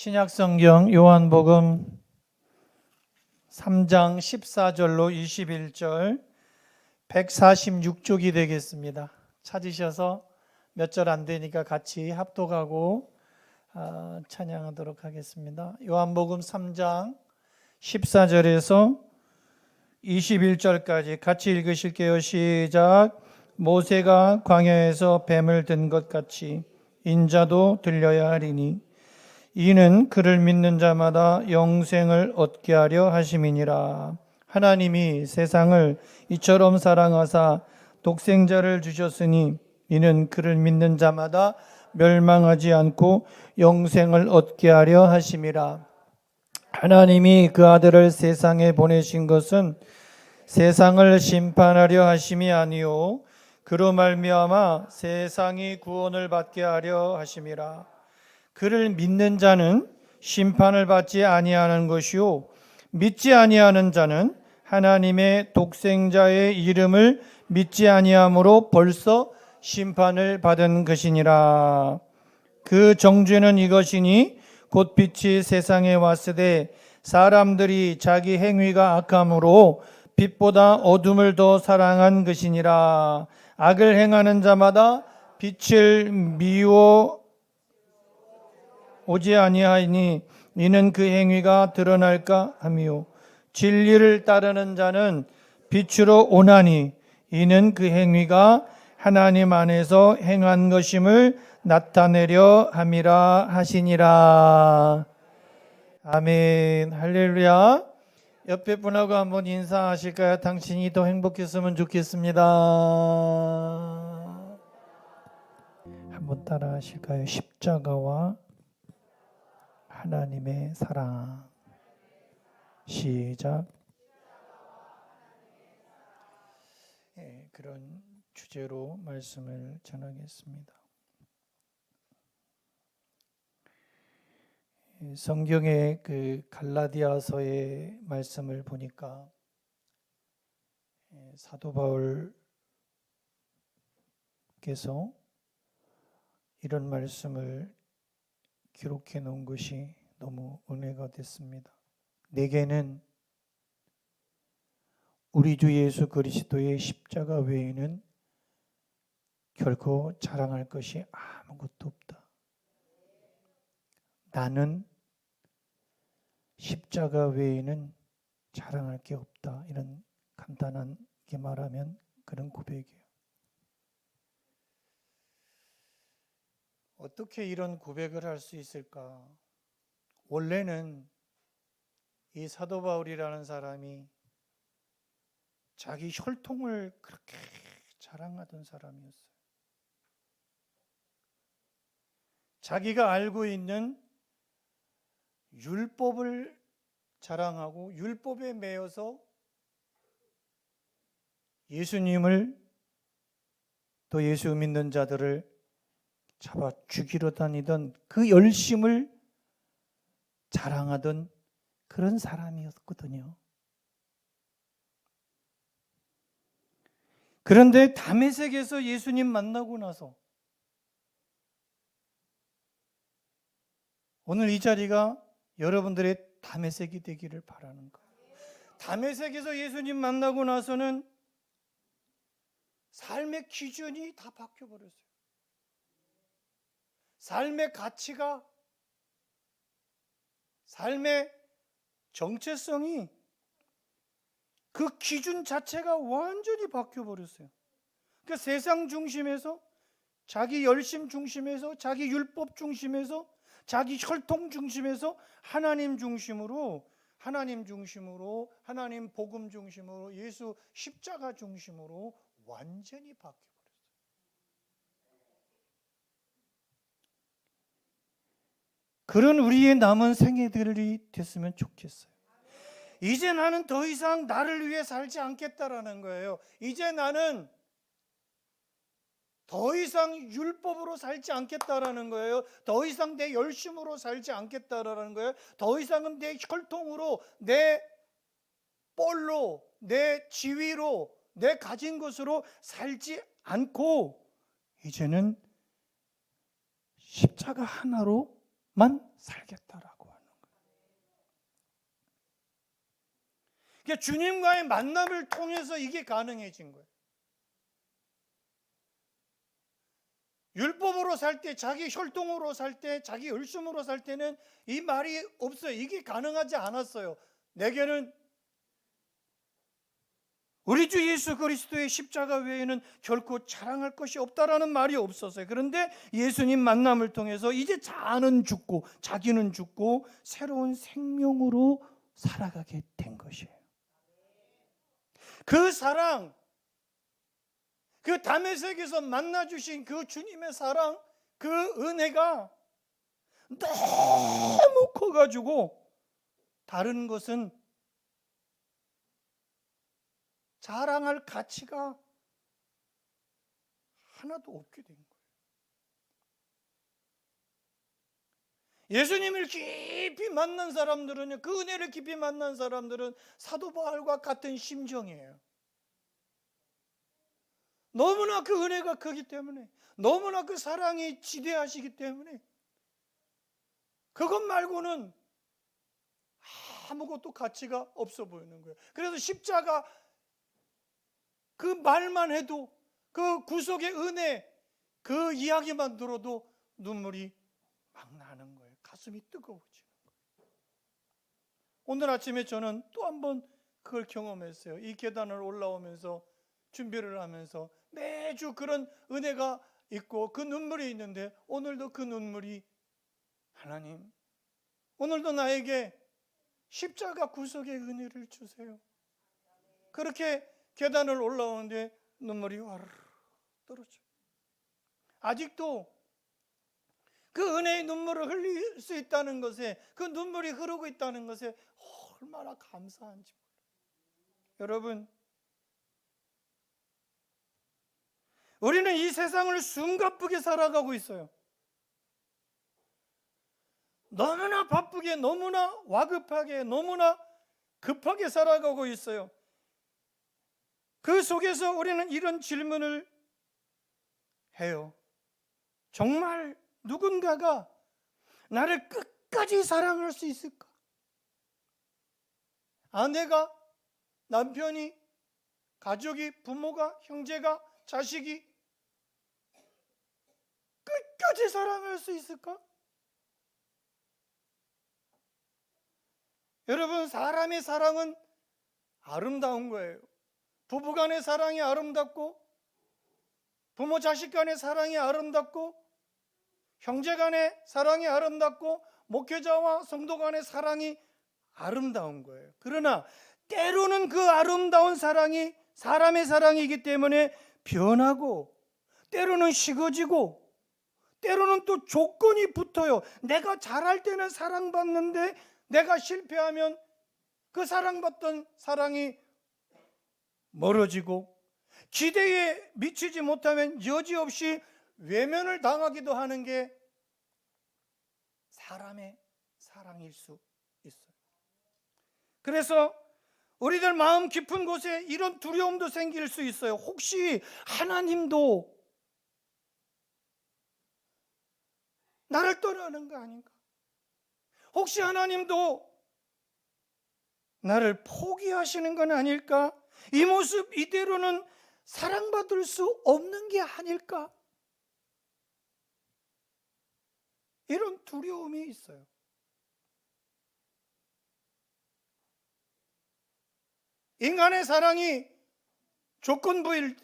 신약성경 요한복음 3장 14절로 21절 146쪽이 되겠습니다. 찾으셔서 몇 절 안 되니까 같이 합독하고 찬양하도록 하겠습니다. 요한복음 3장 14절에서 21절까지 같이 읽으실게요. 시작. 모세가 광야에서 뱀을 든 것 같이 인자도 들려야 하리니 이는 그를 믿는 자마다 영생을 얻게 하려 하심이니라. 하나님이 세상을 이처럼 사랑하사 독생자를 주셨으니 이는 그를 믿는 자마다 멸망하지 않고 영생을 얻게 하려 하심이라. 하나님이 그 아들을 세상에 보내신 것은 세상을 심판하려 하심이 아니요 그로 말미암아 세상이 구원을 받게 하려 하심이라. 그를 믿는 자는 심판을 받지 아니하는 것이요 믿지 아니하는 자는 하나님의 독생자의 이름을 믿지 아니함으로 벌써 심판을 받은 것이니라. 그 정죄는 이것이니 곧 빛이 세상에 왔으되 사람들이 자기 행위가 악함으로 빛보다 어둠을 더 사랑한 것이니라. 악을 행하는 자마다 빛을 미워 오지 아니하니 이는 그 행위가 드러날까 함이요 진리를 따르는 자는 빛으로 오나니 이는 그 행위가 하나님 안에서 행한 것임을 나타내려 함이라 하시니라. 아멘. 할렐루야. 옆에 분하고 한번 인사하실까요? 당신이 더 행복했으면 좋겠습니다. 한번 따라 하실까요? 십자가와 하나님의 사랑. 시작. 그런 주제로 말씀을 전하겠습니다. 성경의 그 갈라디아서의 말씀을 보니까 사도 바울께서 이런 말씀을 기록해 놓은 것이 너무 은혜가 됐습니다. 내게는 우리 주 예수 그리스도의 십자가 외에는 결코 자랑할 것이 아무것도 없다. 나는 십자가 외에는 자랑할 게 없다. 이런 간단하게 말하면 그런 고백이에요. 어떻게 이런 고백을 할 수 있을까? 원래는 이 사도 바울이라는 사람이 자기 혈통을 그렇게 자랑하던 사람이었어요. 자기가 알고 있는 율법을 자랑하고 율법에 매여서 예수님을 또 예수 믿는 자들을 잡아 죽이러 다니던 그 열심을 자랑하던 그런 사람이었거든요. 그런데 다메섹에서 예수님 만나고 나서 오늘 이 자리가 여러분들의 다메섹이 되기를 바라는 거예요. 다메섹에서 예수님 만나고 나서는 삶의 기준이 다 바뀌어버렸어요. 삶의 가치가, 삶의 정체성이 그 기준 자체가 완전히 바뀌어버렸어요. 그러니까 세상 중심에서, 자기 열심 중심에서, 자기 율법 중심에서, 자기 혈통 중심에서 하나님 중심으로, 하나님 복음 중심으로, 예수 십자가 중심으로 완전히 바뀌어버렸어요. 그런 우리의 남은 생애들이 됐으면 좋겠어요. 이제 나는 더 이상 나를 위해 살지 않겠다라는 거예요. 이제 나는 더 이상 율법으로 살지 않겠다라는 거예요. 더 이상 내 열심으로 살지 않겠다라는 거예요. 더 이상은 내 혈통으로, 내 뻘로, 내 지위로, 내 가진 것으로 살지 않고 이제는 십자가 하나로 살겠다라고 하는 거예요. 그러니까 주님과의 만남을 통해서 이게 가능해진 거예요. 율법으로 살 때, 자기 혈통으로 살 때, 자기 열심으로 살 때는 이 말이 없어요. 이게 가능하지 않았어요. 내게는 우리 주 예수 그리스도의 십자가 외에는 결코 자랑할 것이 없다라는 말이 없었어요. 그런데 예수님 만남을 통해서 이제 자아는 죽고 자기는 죽고 새로운 생명으로 살아가게 된 것이에요. 그 사랑, 그 다메섹에서 만나주신 그 주님의 사랑, 그 은혜가 너무 커가지고 다른 것은 자랑할 가치가 하나도 없게 된 거예요. 예수님을 깊이 만난 사람들은, 그 은혜를 깊이 만난 사람들은 사도 바울과 같은 심정이에요. 너무나 그 은혜가 크기 때문에, 너무나 그 사랑이 지대하시기 때문에 그것 말고는 아무것도 가치가 없어 보이는 거예요. 그래서 십자가 그 말만 해도, 그 구속의 은혜 그 이야기만 들어도 눈물이 막 나는 거예요. 가슴이 뜨거워지는 거예요. 오늘 아침에 저는 또 한 번 그걸 경험했어요. 이 계단을 올라오면서 준비를 하면서 매주 그런 은혜가 있고 그 눈물이 있는데, 오늘도 그 눈물이, 하나님 오늘도 나에게 십자가 구속의 은혜를 주세요. 그렇게 계단을 올라오는데 눈물이 와르르 떨어져요. 아직도 그 은혜의 눈물을 흘릴 수 있다는 것에, 그 눈물이 흐르고 있다는 것에 얼마나 감사한지 몰라요. 여러분, 우리는 이 세상을 숨가쁘게 살아가고 있어요. 너무나 바쁘게, 너무나 와급하게, 너무나 급하게 살아가고 있어요. 그 속에서 우리는 이런 질문을 해요. 정말 누군가가 나를 끝까지 사랑할 수 있을까? 아내가, 남편이, 가족이, 부모가, 형제가, 자식이 끝까지 사랑할 수 있을까? 여러분, 사람의 사랑은 아름다운 거예요. 부부간의 사랑이 아름답고, 부모 자식 간의 사랑이 아름답고, 형제간의 사랑이 아름답고, 목회자와 성도 간의 사랑이 아름다운 거예요. 그러나 때로는 그 아름다운 사랑이 사람의 사랑이기 때문에 변하고, 때로는 식어지고, 때로는 또 조건이 붙어요. 내가 잘할 때는 사랑받는데 내가 실패하면 그 사랑받던 사랑이 멀어지고, 기대에 미치지 못하면 여지없이 외면을 당하기도 하는 게 사람의 사랑일 수 있어요. 그래서 우리들 마음 깊은 곳에 이런 두려움도 생길 수 있어요. 혹시 하나님도 나를 떠나는 거 아닌가? 혹시 하나님도 나를 포기하시는 건 아닐까? 이 모습 이대로는 사랑받을 수 없는 게 아닐까? 이런 두려움이 있어요. 인간의 사랑이 조건부인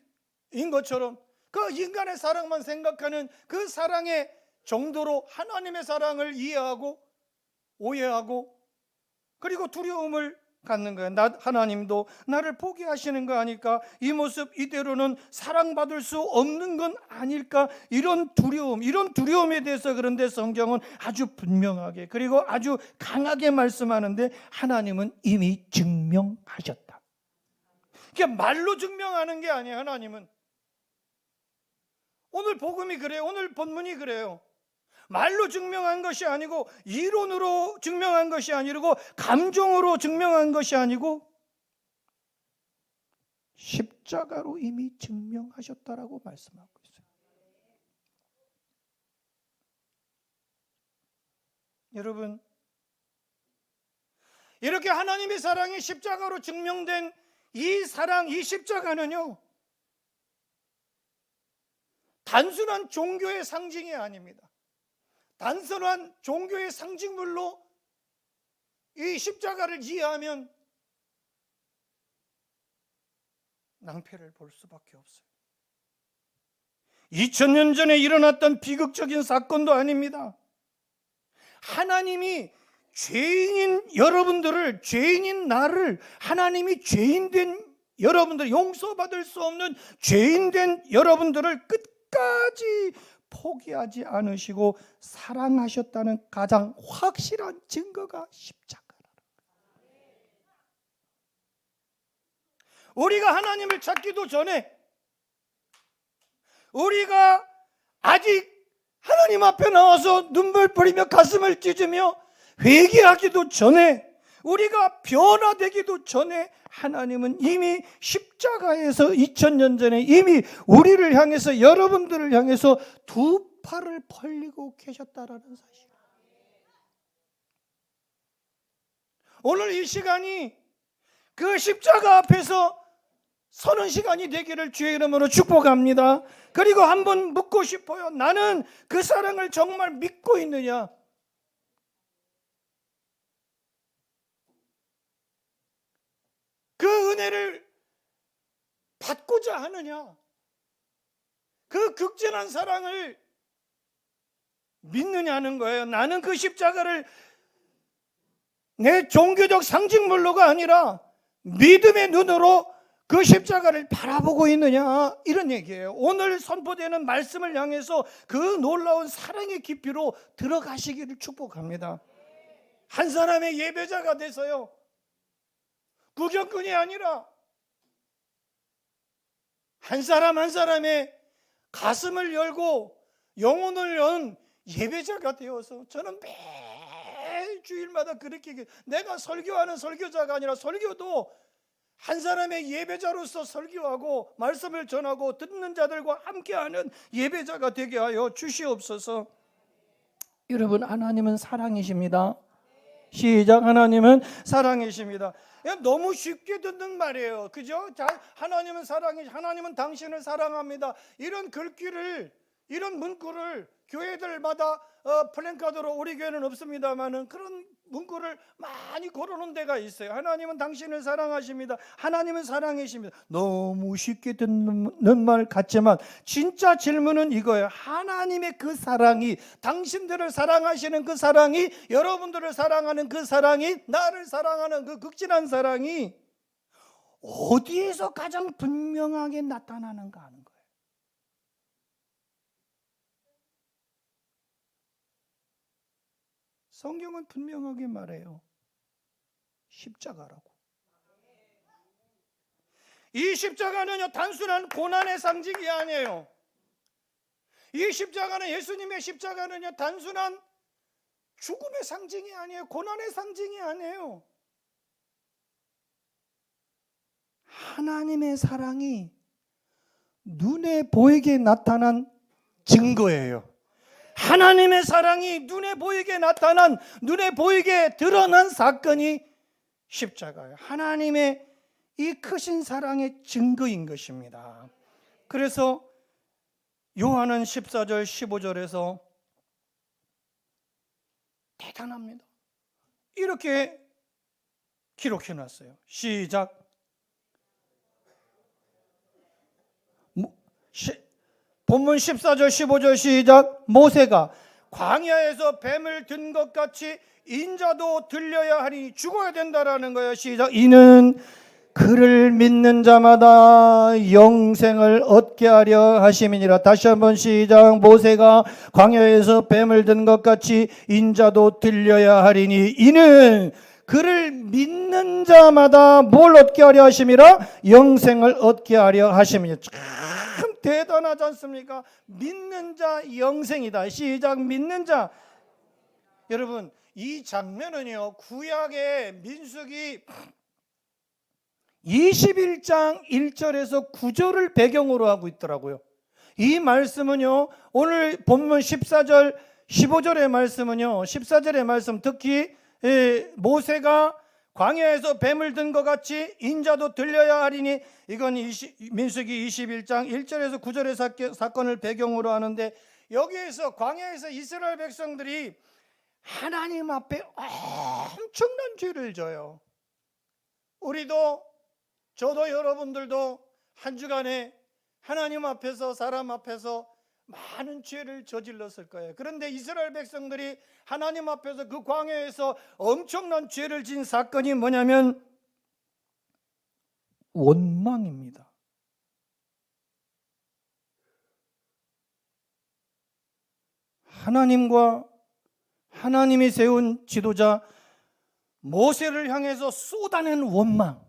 것처럼 그 인간의 사랑만 생각하는 그 사랑의 정도로 하나님의 사랑을 이해하고 오해하고, 그리고 두려움을 갖는 거예요. 하나님도 나를 포기하시는 거 아닐까? 이 모습 이대로는 사랑받을 수 없는 건 아닐까? 이런 두려움, 이런 두려움에 대해서 그런데 성경은 아주 분명하게, 그리고 아주 강하게 말씀하는데, 하나님은 이미 증명하셨다. 그게 말로 증명하는 게 아니에요. 하나님은 오늘 복음이 그래요. 오늘 본문이 그래요. 말로 증명한 것이 아니고, 이론으로 증명한 것이 아니고, 감정으로 증명한 것이 아니고, 십자가로 이미 증명하셨다라고 말씀하고 있어요. 여러분, 이렇게 하나님의 사랑이 십자가로 증명된 이 사랑, 이 십자가는요, 단순한 종교의 상징이 아닙니다. 단순한 종교의 상징물로 이 십자가를 이해하면 낭패를 볼 수밖에 없어요. 2000년 전에 일어났던 비극적인 사건도 아닙니다. 하나님이 죄인인 여러분들을, 죄인인 나를, 하나님이 죄인된 여러분들, 용서받을 수 없는 죄인된 여러분들을 끝까지 포기하지 않으시고 사랑하셨다는 가장 확실한 증거가 십자가라는 거예요. 우리가 하나님을 찾기도 전에, 우리가 아직 하나님 앞에 나와서 눈물 뿌리며 가슴을 찢으며 회개하기도 전에, 우리가 변화되기도 전에 하나님은 이미 십자가에서 2000년 전에 이미 우리를 향해서, 여러분들을 향해서 두 팔을 벌리고 계셨다라는 사실. 오늘 이 시간이 그 십자가 앞에서 서는 시간이 되기를 주의 이름으로 축복합니다. 그리고 한번 묻고 싶어요. 나는 그 사랑을 정말 믿고 있느냐? 그 은혜를 받고자 하느냐? 그 극진한 사랑을 믿느냐는 거예요. 나는 그 십자가를 내 종교적 상징물로가 아니라 믿음의 눈으로 그 십자가를 바라보고 있느냐, 이런 얘기예요. 오늘 선포되는 말씀을 향해서 그 놀라운 사랑의 깊이로 들어가시기를 축복합니다. 한 사람의 예배자가 돼서요, 구경꾼이 아니라 한 사람 한 사람의 가슴을 열고 영혼을 연 예배자가 되어서, 저는 매 주일마다 그렇게, 내가 설교하는 설교자가 아니라 설교도 한 사람의 예배자로서 설교하고 말씀을 전하고 듣는 자들과 함께하는 예배자가 되게 하여 주시옵소서. 여러분, 하나님은 사랑이십니다. 시작. 하나님은 사랑이십니다. 너무 쉽게 듣는 말이에요. 그죠? 하나님은 사랑이, 하나님은 당신을 사랑합니다. 이런 글귀를, 이런 문구를 교회들마다 플랜카드로, 우리 교회는 없습니다만은 그런 문구를 많이 걸어놓은 데가 있어요. 하나님은 당신을 사랑하십니다. 하나님은 사랑이십니다. 너무 쉽게 듣는 말 같지만 진짜 질문은 이거예요. 하나님의 그 사랑이, 당신들을 사랑하시는 그 사랑이, 여러분들을 사랑하는 그 사랑이, 나를 사랑하는 그 극진한 사랑이 어디에서 가장 분명하게 나타나는가 하는 거예요. 성경은 분명하게 말해요. 십자가라고. 이 십자가는요, 단순한 고난의 상징이 아니에요. 이 십자가는, 예수님의 십자가는요, 단순한 죽음의 상징이 아니에요. 고난의 상징이 아니에요. 하나님의 사랑이 눈에 보이게 나타난 증거예요. 하나님의 사랑이 눈에 보이게 나타난, 눈에 보이게 드러난 사건이 십자가예요. 하나님의 이 크신 사랑의 증거인 것입니다. 그래서 요한은 14절 15절에서 대단합니다. 이렇게 기록해 놨어요. 시작. 본문 14절 15절 시작. 모세가 광야에서 뱀을 든 것 같이 인자도 들려야 하니 죽어야 된다라는 거예요. 시작. 이는 그를 믿는 자마다 영생을 얻게 하려 하심이니라. 다시 한번 시작. 모세가 광야에서 뱀을 든 것 같이 인자도 들려야 하리니 이는 그를 믿는 자마다 뭘 얻게 하려 하심이라? 영생을 얻게 하려 하심이니라. 참 대단하지 않습니까? 믿는 자 영생이다. 시작. 믿는 자. 여러분, 이 장면은요, 구약의 민수기 21장 1절에서 9절을 배경으로 하고 있더라고요. 이 말씀은요, 오늘 본문 14절 15절의 말씀은요, 14절의 말씀, 특히 모세가 광야에서 뱀을 든 것 같이 인자도 들려야 하리니, 이건 민수기 21장 1절에서 9절의 사건을 배경으로 하는데, 여기에서 광야에서 이스라엘 백성들이 하나님 앞에 엄청난 죄를 져요. 우리도, 저도, 여러분들도 한 주간에 하나님 앞에서, 사람 앞에서 많은 죄를 저질렀을 거예요. 그런데 이스라엘 백성들이 하나님 앞에서 그 광야에서 엄청난 죄를 진 사건이 뭐냐면 원망입니다. 하나님과 하나님이 세운 지도자 모세를 향해서 쏟아낸 원망.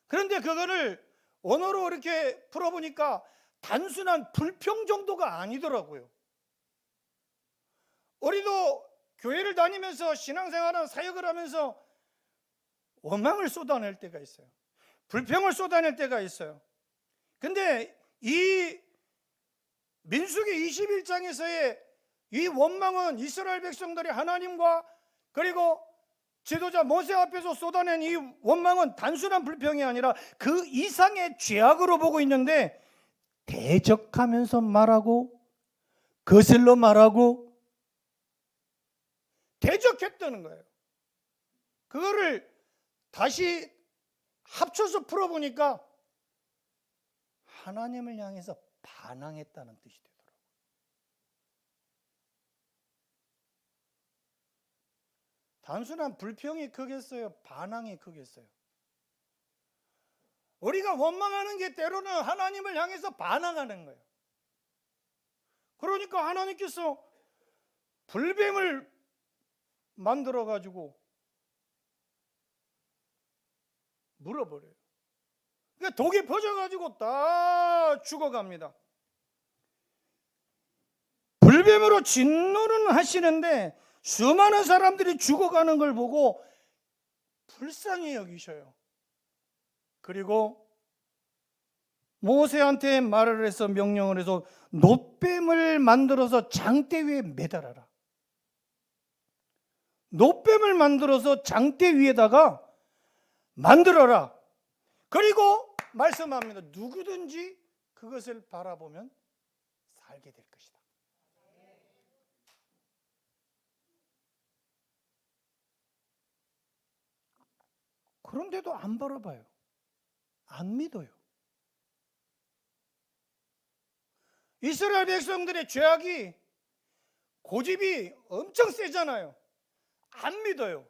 그런데 그거를 언어로 이렇게 풀어보니까 단순한 불평 정도가 아니더라고요. 우리도 교회를 다니면서 신앙생활은 사역을 하면서 원망을 쏟아낼 때가 있어요. 불평을 쏟아낼 때가 있어요. 근데 이 민수기 21장에서의 이 원망은 이스라엘 백성들이 하나님과 그리고 지도자 모세 앞에서 쏟아낸 이 원망은 단순한 불평이 아니라 그 이상의 죄악으로 보고 있는데, 대적하면서 말하고 거슬러 말하고 대적했다는 거예요. 그거를 다시 합쳐서 풀어보니까 하나님을 향해서 반항했다는 뜻이 되더라고요. 단순한 불평이 크겠어요? 반항이 크겠어요? 우리가 원망하는 게 때로는 하나님을 향해서 반항하는 거예요. 그러니까 하나님께서 불뱀을 만들어 가지고 물어버려요. 그러니까 독이 퍼져 가지고 다 죽어갑니다. 불뱀으로 진노는 하시는데 수많은 사람들이 죽어가는 걸 보고 불쌍히 여기셔요. 그리고 모세한테 말을 해서, 명령을 해서 놋뱀을 만들어서 장대 위에 매달아라. 놋뱀을 만들어서 장대 위에다가 만들어라. 그리고 말씀합니다. 누구든지 그것을 바라보면 살게 될 것이다. 그런데도 안 바라봐요. 안 믿어요. 이스라엘 백성들의 죄악이, 고집이 엄청 세잖아요. 안 믿어요.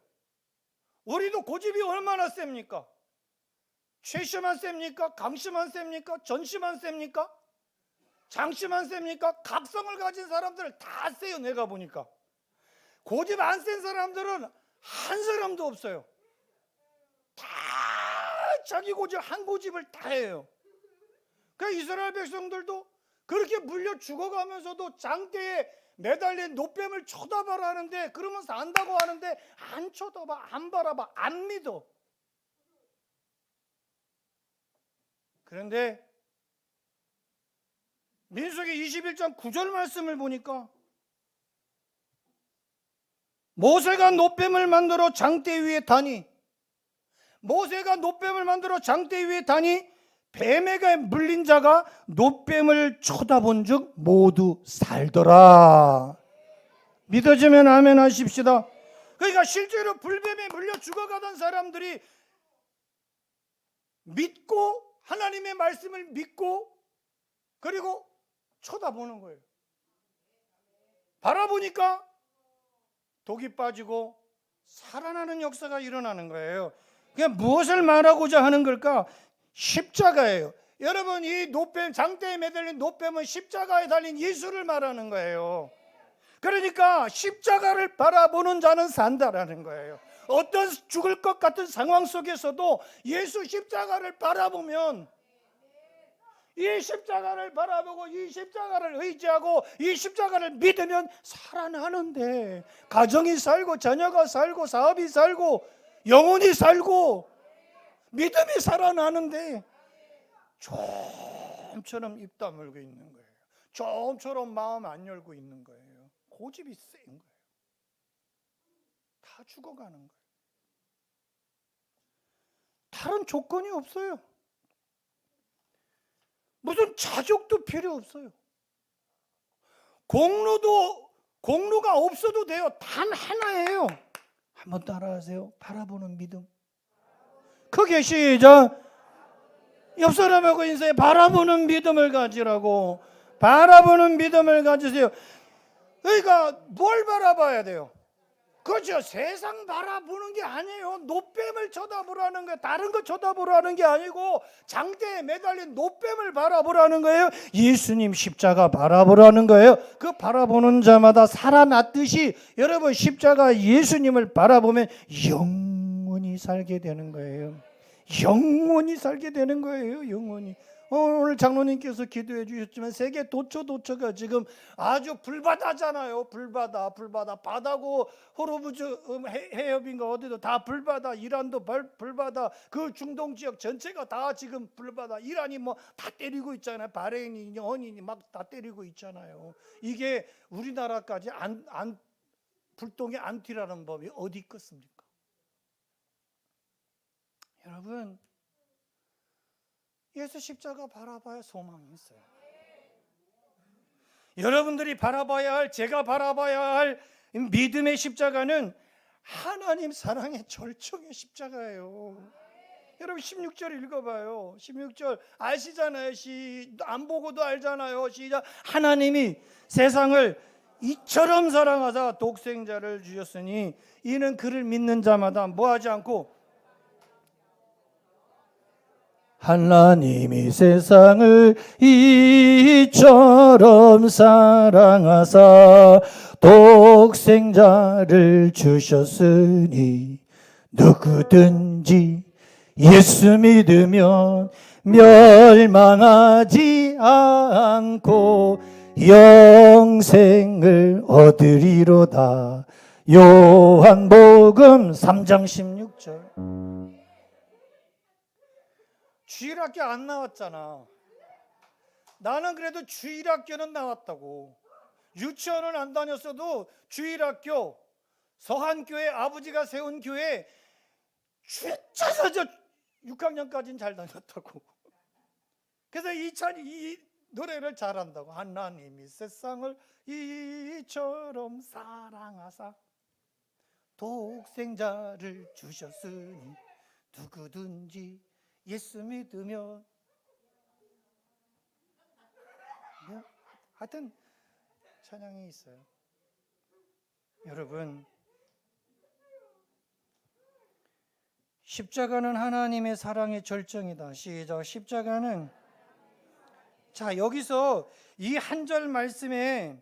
우리도 고집이 얼마나 셉니까? 최씨만 셉니까? 강씨만 셉니까? 전씨만 셉니까? 장씨만 셉니까? 각성을 가진 사람들을 다 세요. 내가 보니까 고집 안 센 사람들은 한 사람도 없어요. 다 자기 고집, 한 고집을 다 해요. 그러니까 이스라엘 백성들도 그렇게 물려 죽어가면서도 장대에 매달린 놋뱀을 쳐다봐라 하는데, 그러면서 안다고 하는데 안 쳐다봐, 안 바라봐, 안 믿어. 그런데 민수기 21장 9절 말씀을 보니까 모세가 놋뱀을 만들어 장대 위에 다니, 모세가 놋뱀을 만들어 장대 위에 다니 뱀에게 물린 자가 놋뱀을 쳐다본 즉 모두 살더라. 믿어지면 아멘 하십시다. 그러니까 실제로 불뱀에 물려 죽어가던 사람들이 믿고, 하나님의 말씀을 믿고, 그리고 쳐다보는 거예요. 바라보니까 독이 빠지고 살아나는 역사가 일어나는 거예요. 그게 무엇을 말하고자 하는 걸까? 십자가예요. 여러분, 이 놋뱀, 장대에 매달린 놋뱀은 십자가에 달린 예수를 말하는 거예요. 그러니까 십자가를 바라보는 자는 산다라는 거예요. 어떤 죽을 것 같은 상황 속에서도 예수 십자가를 바라보면, 이 십자가를 바라보고 이 십자가를 의지하고 이 십자가를 믿으면 살아나는데, 가정이 살고 자녀가 살고 사업이 살고 영혼이 살고 믿음이 살아나는데 좀처럼 입 다물고 있는 거예요. 좀처럼 마음 안 열고 있는 거예요. 고집이 센 거예요. 다 죽어가는 거예요. 다른 조건이 없어요. 무슨 자격도 필요 없어요. 공로가 없어도 돼요. 단 하나예요. 한번 따라하세요. 바라보는 믿음. 크게 시작. 옆 사람하고 인사해. 바라보는 믿음을 가지라고. 바라보는 믿음을 가지세요. 그러니까 뭘 바라봐야 돼요? 그렇죠. 세상 바라보는 게 아니에요. 노뱀을 쳐다보라는 거예요. 다른 거 쳐다보라는 게 아니고 장대에 매달린 노뱀을 바라보라는 거예요. 예수님 십자가 바라보라는 거예요. 그 바라보는 자마다 살아났듯이 여러분 십자가 예수님을 바라보면 영원히 살게 되는 거예요. 영원히 살게 되는 거예요. 영원히. 오늘 장로님께서 기도해 주셨지만 세계 도처가 지금 아주 불바다잖아요. 불바다. 바다고 호르무즈 해협인가 어디도 다 불바다. 이란도 불바다. 그 중동 지역 전체가 다 지금 불바다. 이란이 뭐 다 때리고 있잖아요. 바레인이 언인이 막 다 때리고 있잖아요. 이게 우리나라까지 불똥에 안 튀라는 법이 어디 있겠습니까? 여러분, 예수 십자가 바라봐야 소망이 있어요. 여러분들이 바라봐야 할, 제가 바라봐야 할 믿음의 십자가는 하나님 사랑의 절정의 십자가예요. 여러분 16절 읽어봐요. 16절 아시잖아요. 안 보고도 알잖아요. 시작. 하나님이 세상을 이처럼 사랑하사 독생자를 주셨으니 이는 그를 믿는 자마다 뭐하지 않고 하나님이 세상을 이처럼 사랑하사 독생자를 주셨으니 누구든지 예수 믿으면 멸망하지 않고 영생을 얻으리로다. 요한복음 3장 16절. 주일학교 안 나왔잖아. 나는 그래도 주일학교는 나왔다고. 유치원은 안 다녔어도 주일학교 서한교회 아버지가 세운 교회 진짜 6학년까지는 잘 다녔다고. 그래서 이 노래를 잘한다고. 하나님이 세상을 이처럼 사랑하사 독생자를 주셨으니 누구든지 예수 믿으면 하여튼 찬양이 있어요. 여러분 십자가는 하나님의 사랑의 절정이다. 시작. 십자가는 자 여기서 이 한 절 말씀에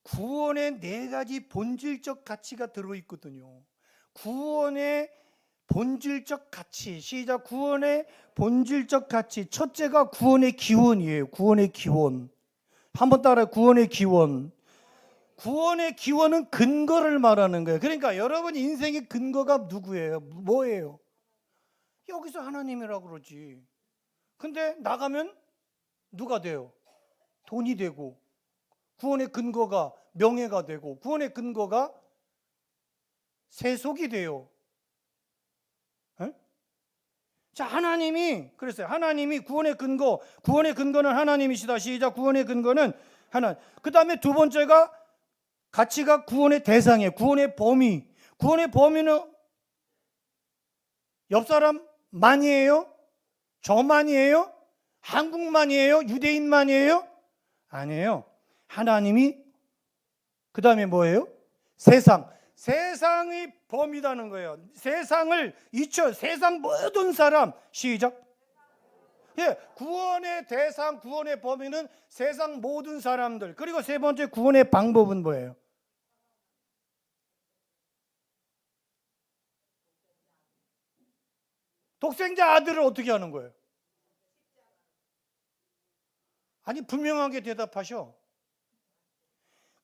구원의 네 가지 본질적 가치가 들어있거든요. 구원의 본질적 가치. 시작. 구원의 본질적 가치. 첫째가 구원의 기원이에요. 구원의 기원. 한번 따라해. 구원의 기원. 구원의 기원은 근거를 말하는 거예요. 그러니까 여러분 인생의 근거가 누구예요? 뭐예요? 여기서 하나님이라고 그러지. 근데 나가면 누가 돼요? 돈이 되고, 구원의 근거가 명예가 되고, 구원의 근거가 세속이 돼요. 에? 자, 하나님이 그랬어요. 하나님이 구원의 근거는 하나님이시다. 시작. 구원의 근거는 하나님. 그 다음에 두 번째가 가치가 구원의 대상이에요. 구원의 범위. 구원의 범위는 옆 사람만이에요? 저만이에요? 한국만이에요? 유대인만이에요? 아니에요. 하나님이 그 다음에 뭐예요? 세상의 범위라는 거예요. 세상을 세상 모든 사람. 시작. 예, 구원의 대상, 구원의 범위는 세상 모든 사람들. 그리고 세 번째 구원의 방법은 뭐예요? 독생자 아들을 어떻게 하는 거예요? 아니 분명하게 대답하셔.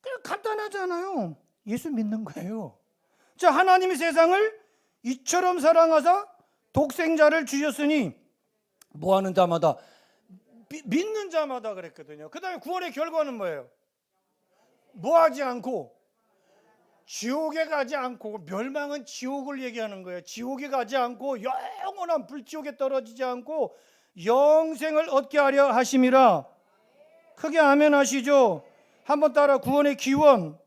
그냥 간단하잖아요. 예수 믿는 거예요. 자, 하나님이 세상을 이처럼 사랑하사 독생자를 주셨으니 뭐하는 자마다 믿는 자마다 그랬거든요. 그 다음에 구원의 결과는 뭐예요? 뭐하지 않고 지옥에 가지 않고, 멸망은 지옥을 얘기하는 거예요. 지옥에 가지 않고 영원한 불지옥에 떨어지지 않고 영생을 얻게 하려 하심이라. 크게 아멘 하시죠. 한번 따라. 구원의 기원,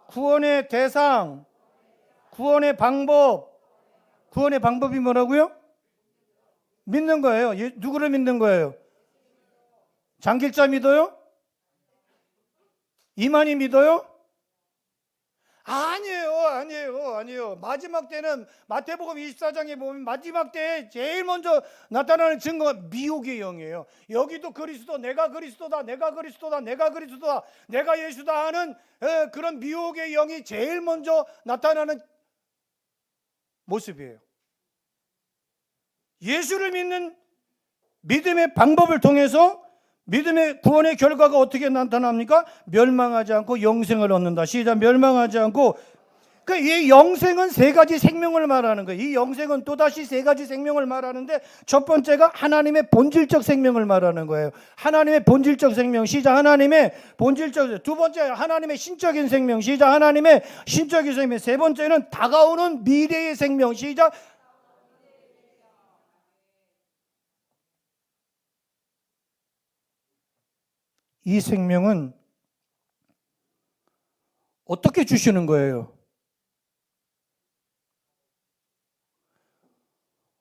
구원의 대상, 구원의 방법. 구원의 방법이 뭐라고요? 믿는 거예요. 누구를 믿는 거예요? 장길자 믿어요? 이만희 믿어요? 아니에요. 마지막 때는 마태복음 24장에 보면 마지막 때에 제일 먼저 나타나는 증거가 미혹의 영이에요. 여기도 그리스도, 내가 그리스도다, 내가 그리스도다, 내가 그리스도다, 내가 예수다 하는 그런 미혹의 영이 제일 먼저 나타나는 모습이에요. 예수를 믿는 믿음의 방법을 통해서 믿음의 구원의 결과가 어떻게 나타납니까? 멸망하지 않고 영생을 얻는다. 시작. 멸망하지 않고. 이 영생은 세 가지 생명을 말하는 거예요. 이 영생은 또다시 세 가지 생명을 말하는데, 첫 번째가 하나님의 본질적 생명을 말하는 거예요. 하나님의 본질적 생명. 시작. 하나님의 본질적. 두 번째 하나님의 신적인 생명. 시작. 하나님의 신적인 생명. 세 번째는 다가오는 미래의 생명. 시작. 이 생명은 어떻게 주시는 거예요?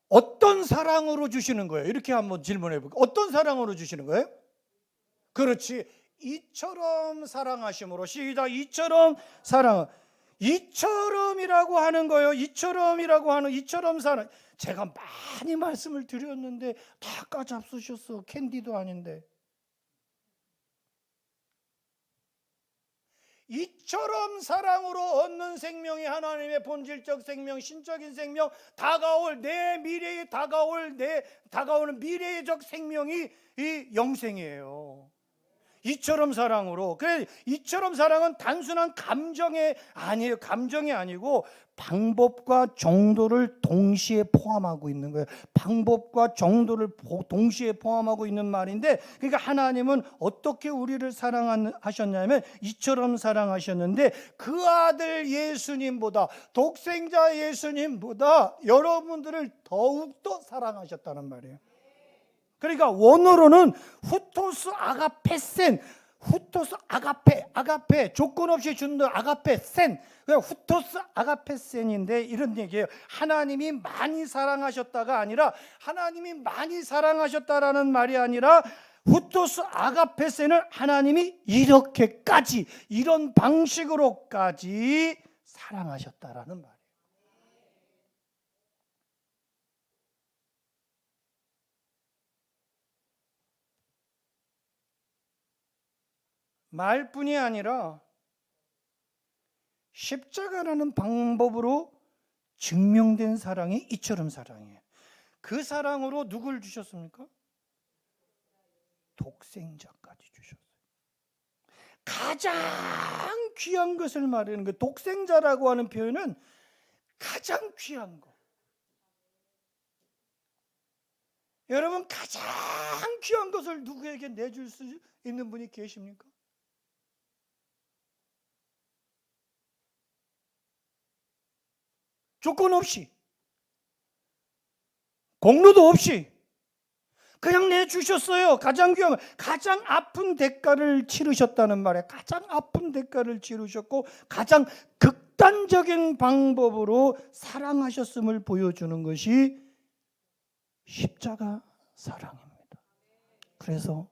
어떤 사랑으로 주시는 거예요? 이렇게 한번 질문해 볼게요. 어떤 사랑으로 주시는 거예요? 그렇지. 이처럼 사랑하심으로. 시작. 이처럼 사랑. 이처럼이라고 하는 거예요. 이처럼이라고 하는, 이처럼 사랑. 제가 많이 말씀을 드렸는데 다 까잡수셨어. 캔디도 아닌데. 이처럼 사랑으로 얻는 생명이 하나님의 본질적 생명, 신적인 생명, 다가올 내 미래에 다가오는 미래적 생명이 이 영생이에요. 이처럼 사랑으로. 그래, 이처럼 사랑은 단순한 감정이 아니에요. 감정이 아니고 방법과 정도를 동시에 포함하고 있는 거예요. 방법과 정도를 동시에 포함하고 있는 말인데, 그러니까 하나님은 어떻게 우리를 사랑하셨냐면 이처럼 사랑하셨는데, 그 아들 예수님보다, 독생자 예수님보다 여러분들을 더욱더 사랑하셨다는 말이에요. 그러니까 원어로는 후토스 아가페센, 후토스 아가페 조건 없이 주는 아가페센, 후토스 아가페센인데 이런 얘기예요. 하나님이 많이 사랑하셨다가 아니라, 하나님이 많이 사랑하셨다라는 말이 아니라, 후토스 아가페센을 하나님이 이렇게까지, 이런 방식으로까지 사랑하셨다라는 말이에요. 말뿐이 아니라 십자가라는 방법으로 증명된 사랑이 이처럼 사랑이에요. 그 사랑으로 누굴 주셨습니까? 독생자까지 주셨어요. 가장 귀한 것을 말하는 그 독생자라고 하는 표현은 가장 귀한 거. 여러분, 가장 귀한 것을 누구에게 내줄 수 있는 분이 계십니까? 조건 없이, 공로도 없이 그냥 내주셨어요. 가장 귀한, 가장 아픈 대가를 치르셨다는 말에, 가장 아픈 대가를 치르셨고 가장 극단적인 방법으로 사랑하셨음을 보여주는 것이 십자가 사랑입니다. 그래서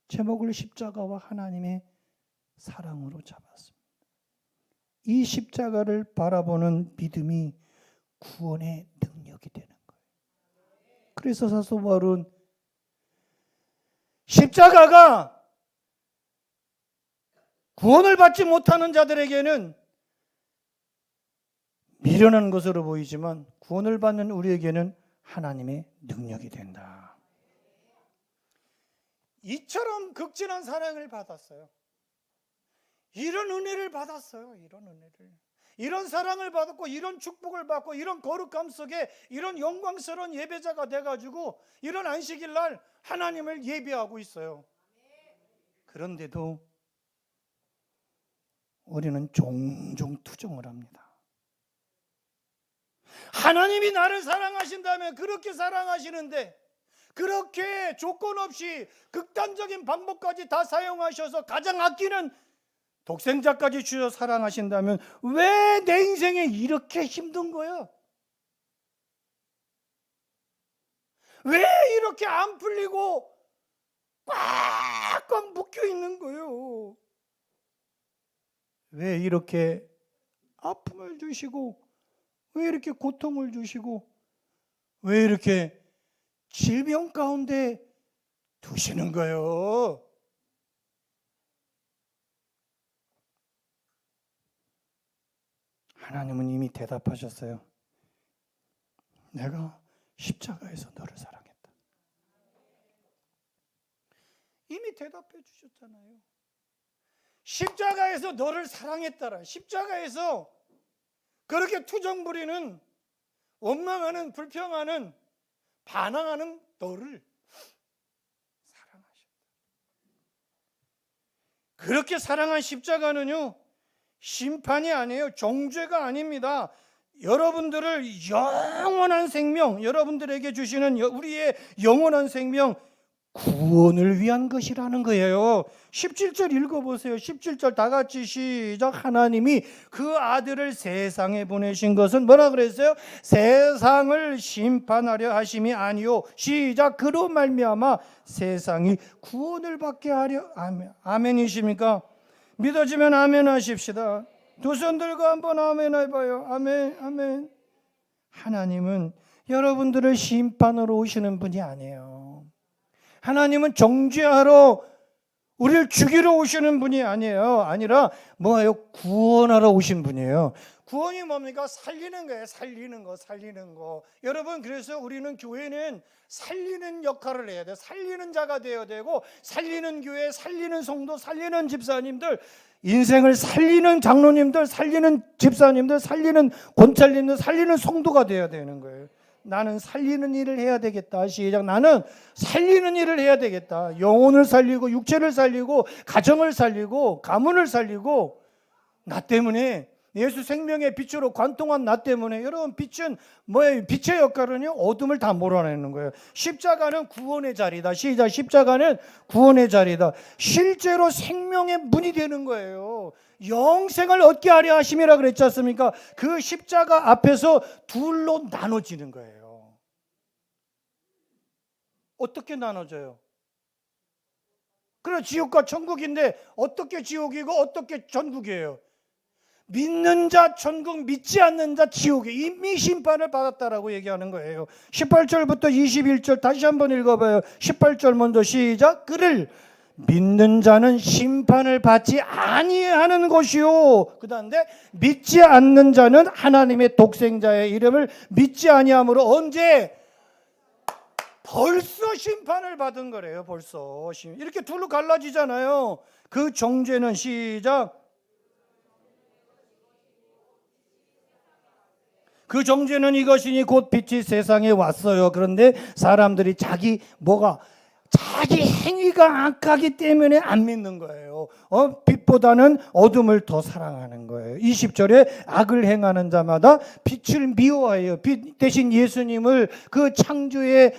제목을 십자가와 하나님의 사랑으로 잡았습니다. 이 십자가를 바라보는 믿음이 구원의 능력이 되는 거예요. 그래서 사도 바울은 십자가가 구원을 받지 못하는 자들에게는 미련한 것으로 보이지만 구원을 받는 우리에게는 하나님의 능력이 된다. 이처럼 극진한 사랑을 받았어요. 이런 은혜를 받았어요. 이런 은혜를, 이런 사랑을 받았고, 이런 축복을 받고, 이런 거룩함 속에 이런 영광스러운 예배자가 돼가지고 이런 안식일 날 하나님을 예배하고 있어요. 그런데도 우리는 종종 투정을 합니다. 하나님이 나를 사랑하신다면 그렇게 사랑하시는데, 그렇게 조건 없이 극단적인 방법까지 다 사용하셔서 가장 아끼는 독생자까지 주셔 사랑하신다면 왜 내 인생에 이렇게 힘든 거야? 왜 이렇게 안 풀리고 꽉꽉 묶여 있는 거예요? 왜 이렇게 아픔을 주시고, 왜 이렇게 고통을 주시고, 왜 이렇게 질병 가운데 두시는 거예요? 하나님은 이미 대답하셨어요. 내가 십자가에서 너를 사랑했다. 이미 대답해 주셨잖아요. 십자가에서 너를 사랑했다라. 십자가에서 그렇게 투정 부리는, 원망하는, 불평하는, 반항하는 너를 사랑하셨다. 그렇게 사랑한 십자가는요, 심판이 아니에요. 정죄가 아닙니다. 여러분들을 영원한 생명, 여러분들에게 주시는 우리의 영원한 생명, 구원을 위한 것이라는 거예요. 17절 읽어보세요. 17절 다 같이 시작. 하나님이 그 아들을 세상에 보내신 것은 뭐라 그랬어요? 세상을 심판하려 하심이 아니요, 시작. 그로 말미암아 세상이 구원을 받게 하려. 아멘. 아멘이십니까? 믿어지면 아멘 하십시다. 두 손 들고 한번 아멘 해봐요. 아멘, 아멘. 하나님은 여러분들을 심판으로 오시는 분이 아니에요. 하나님은 정죄하러, 우리를 죽이러 오시는 분이 아니에요. 아니라 뭐예요? 구원하러 오신 분이에요. 구원이 뭡니까? 살리는 거예요. 살리는 거, 살리는 거. 여러분, 그래서 우리는 교회는 살리는 역할을 해야 돼요. 살리는 자가 되어야 되고, 살리는 교회, 살리는 성도, 살리는 집사님들, 인생을 살리는 장로님들, 살리는 집사님들, 살리는 권찰님들, 살리는 성도가 되어야 되는 거예요. 나는 살리는 일을 해야 되겠다. 시작. 나는 살리는 일을 해야 되겠다. 영혼을 살리고, 육체를 살리고, 가정을 살리고, 가문을 살리고, 나 때문에, 예수 생명의 빛으로 관통한 나 때문에. 여러분, 빛은 뭐예요? 빛의 역할은요, 어둠을 다 몰아내는 거예요. 십자가는 구원의 자리다. 시작. 십자가는 구원의 자리다. 실제로 생명의 문이 되는 거예요. 영생을 얻게 하려 하심이라 그랬지 않습니까? 그 십자가 앞에서 둘로 나눠지는 거예요. 어떻게 나눠져요? 그래, 지옥과 천국인데 어떻게 지옥이고 어떻게 천국이에요? 믿는 자 천국, 믿지 않는 자 지옥에 이미 심판을 받았다라고 얘기하는 거예요. 18절부터 21절 다시 한번 읽어봐요. 18절 먼저 시작. 그를 믿는 자는 심판을 받지 아니하는 것이요. 그 다음에 믿지 않는 자는 하나님의 독생자의 이름을 믿지 아니함으로 언제? 벌써 심판을 받은 거래요. 벌써. 이렇게 둘로 갈라지잖아요. 그 정죄는 시작. 그 정죄는 이것이니 곧 빛이 세상에 왔어요. 그런데 사람들이 자기 행위가 악하기 때문에 안 믿는 거예요. 빛보다는 어둠을 더 사랑하는 거예요. 20절에 악을 행하는 자마다 빛을 미워해요. 빛 대신 예수님을, 그 창조의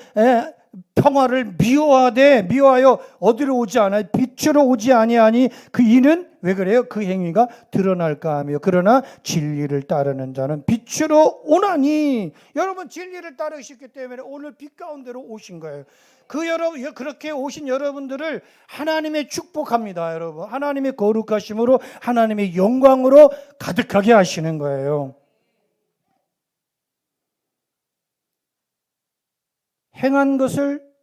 평화를 미워하여 어디로 오지 않아요? 빛으로 오지 아니하니 그 이는 왜 그래요? 그 행위가 드러날까 하며. 그러나 진리를 따르는 자는 빛으로 오나니. 여러분, 진리를 따르셨기 때문에 오늘 빛 가운데로 오신 거예요. 그렇게 오신 여러분들을 하나님의 축복합니다. 여러분, 하나님의 거룩하심으로, 하나님의 영광으로 가득하게 하시는 거예요. 행한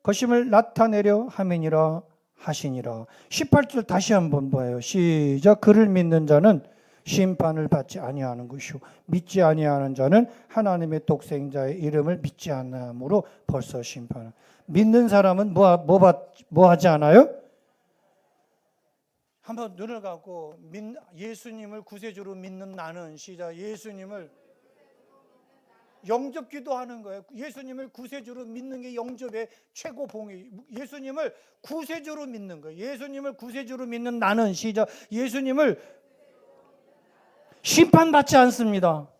것임을 나타내려 함이니라 하시니라. 18절 다시 한번 봐요. 시작. 그를 믿는 자는 심판을 받지 아니하는 것이요 믿지 아니하는 자는 하나님의 독생자의 이름을 믿지 않으므로 벌써 심판을. 믿는 사람은 뭐 하지 않아요? 한번 눈을 감고 예수님을 구세주로 믿는 나는, 시작. 영접 기도하는 거예요. 예수님을 구세주로 믿는 게 영접의 최고 봉이. 예수님을 구세주로 믿는 거예요. 예수님을 구세주로 믿는 나는 시작. 예수님을 심판받지 않습니다.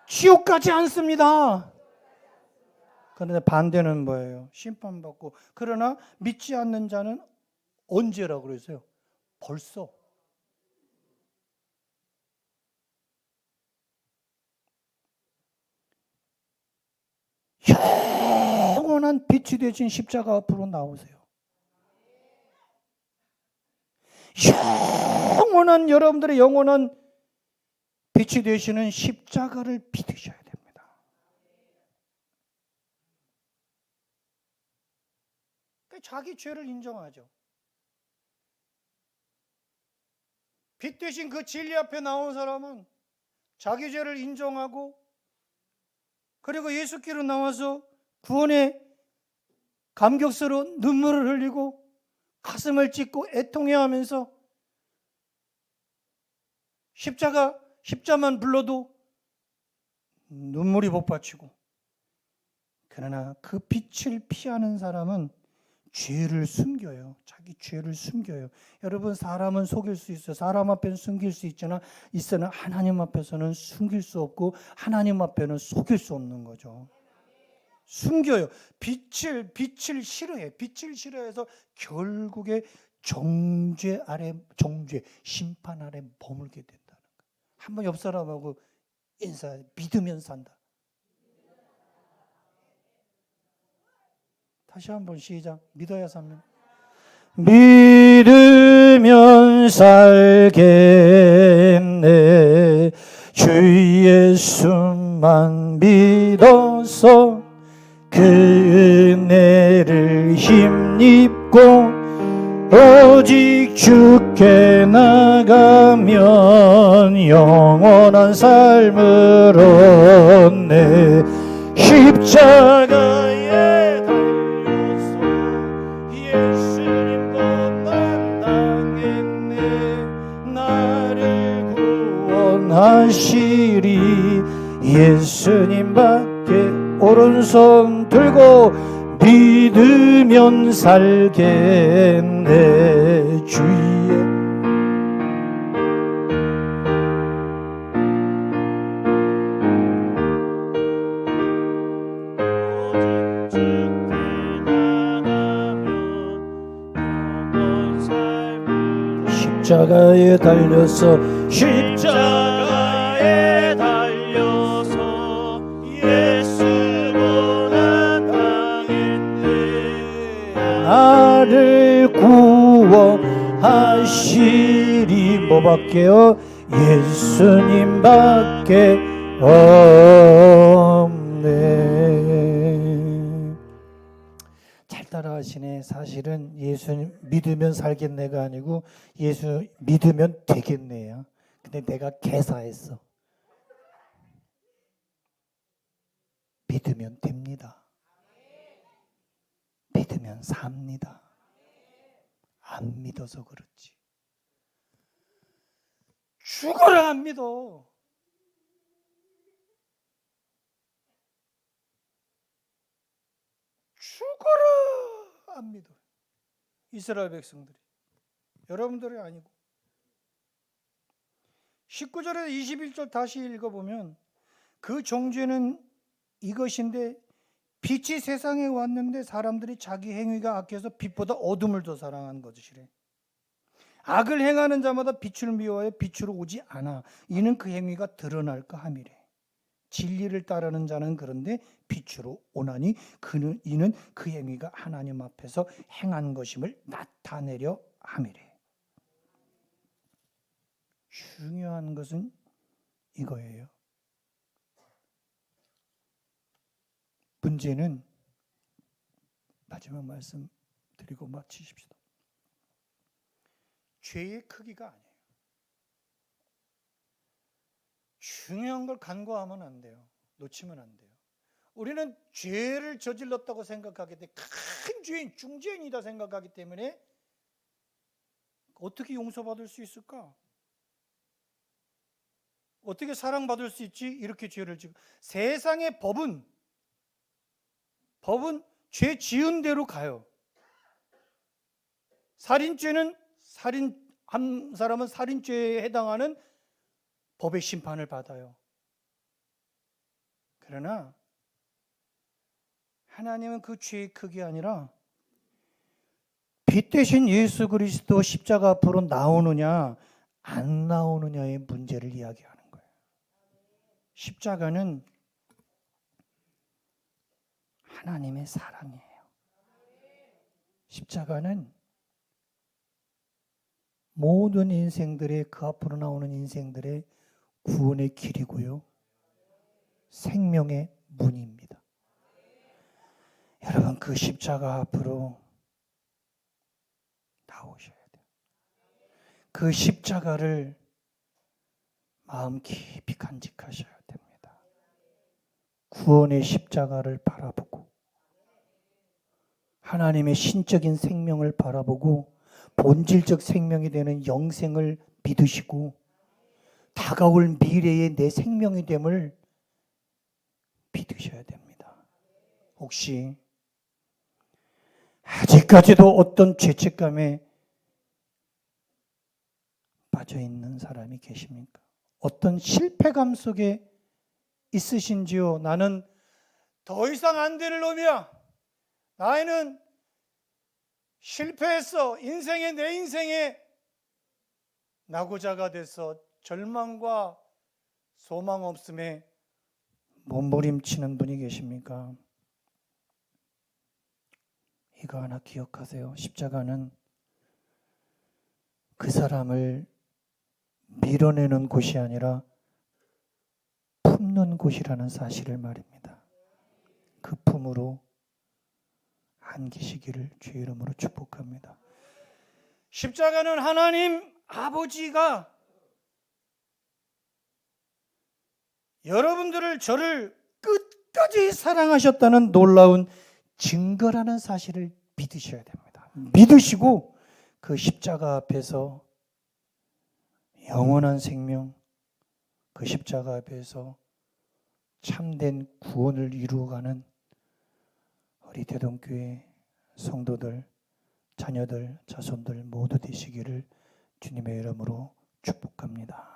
지옥 가지 않습니다. 그런데 반대는 뭐예요? 심판받고. 그러나 믿지 않는 자는 언제라고 그랬어요? 벌써. 영원한 빛이 되신 십자가 앞으로 나오세요. 영원한 여러분들의 영원한 빛이 되시는 십자가를 믿으셔야 됩니다. 자기 죄를 인정하죠. 빛 되신 그 진리 앞에 나온 사람은 자기 죄를 인정하고 그리고 예수께로 나와서 구원의 감격스러운 눈물을 흘리고 가슴을 찢고 애통해하면서 십자만 불러도 눈물이 복받치고, 그러나 그 빛을 피하는 사람은 죄를 숨겨요. 자기 죄를 숨겨요. 여러분, 사람은 속일 수 있어요. 사람 앞에는 숨길 수 있으나 하나님 앞에서는 숨길 수 없고 하나님 앞에는 속일 수 없는 거죠. 숨겨요. 빛을 싫어해. 빛을 싫어해서 결국에 정죄, 심판 아래 머물게 된다는 거예요. 한번 옆 사람하고 인사해. 믿으면 산다. 다시 한번 시작. 믿어야 삽니다. 믿으면 살겠네. 주 예수만 믿어서 그 은혜를 힘입고 오직 주께 나가면 영원한 삶을 얻네. 십자가에 달려서 예수님 것만 당했네. 나를 구원하시리 예수님밖에. 오른손 들고 믿으면 살겠네. 주의 십자가에 달려서 나를 구원하시리. 뭐밖에요? 예수님밖에 없네. 잘 따라하시네. 사실은 예수님 믿으면 살겠네가 아니고 예수 믿으면 되겠네요. 근데 내가 개사했어. 믿으면 됩니다. 믿으면 삽니다. 안 믿어서 그렇지. 죽어라 안 믿어. 죽어라 안 믿어. 이스라엘 백성들이. 여러분들이 아니고. 19절에서 21절 다시 읽어보면 그 정죄는 이것인데 빛이 세상에 왔는데 사람들이 자기 행위가 악해서 빛보다 어둠을 더 사랑한 것이래. 악을 행하는 자마다 빛을 미워하여 빛으로 오지 않아. 이는 그 행위가 드러날까 함이래. 진리를 따르는 자는 그런데 빛으로 오나니 이는 그 행위가 하나님 앞에서 행한 것임을 나타내려 함이래. 중요한 것은 이거예요. 문제는 마지막 말씀 드리고 마치십시다. 죄의 크기가 아니에요. 중요한 걸 간과하면 안 돼요. 놓치면 안 돼요. 우리는 죄를 저질렀다고 생각하기 때문에 큰 죄인, 중죄인이다 생각하기 때문에 어떻게 용서받을 수 있을까? 어떻게 사랑받을 수 있지? 이렇게 죄를 지고 세상의 법은 죄 지은 대로 가요. 살인죄는 한 사람은 살인죄에 해당하는 법의 심판을 받아요. 그러나 하나님은 그 죄의 크기 아니라 빛 대신 예수 그리스도 십자가 앞으로 나오느냐 안 나오느냐의 문제를 이야기하는 거예요. 십자가는 하나님의 사랑이에요. 십자가는 모든 인생들의 그 앞으로 나오는 인생들의 구원의 길이고요. 생명의 문입니다. 여러분 그 십자가 앞으로 나오셔야 돼요. 그 십자가를 마음 깊이 간직하셔야 됩니다. 구원의 십자가를 바라보고 하나님의 신적인 생명을 바라보고 본질적 생명이 되는 영생을 믿으시고 다가올 미래의 내 생명이 됨을 믿으셔야 됩니다. 혹시 아직까지도 어떤 죄책감에 빠져 있는 사람이 계십니까? 어떤 실패감 속에 있으신지요? 나는 더 이상 안 될 놈이야. 나는 실패했어. 내 인생에 낙오자가 돼서 절망과 소망 없음에 몸부림치는 분이 계십니까? 이거 하나 기억하세요. 십자가는 그 사람을 밀어내는 곳이 아니라 품는 곳이라는 사실을 말입니다. 그 품으로 안기시기를 주의 이름으로 축복합니다. 십자가는 하나님 아버지가 여러분들을 저를 끝까지 사랑하셨다는 놀라운 증거라는 사실을 믿으셔야 됩니다. 믿으시고 그 십자가 앞에서 영원한 생명, 그 십자가 앞에서 참된 구원을 이루어가는 우리 대동교회 성도들, 자녀들, 자손들 모두 되시기를 주님의 이름으로 축복합니다.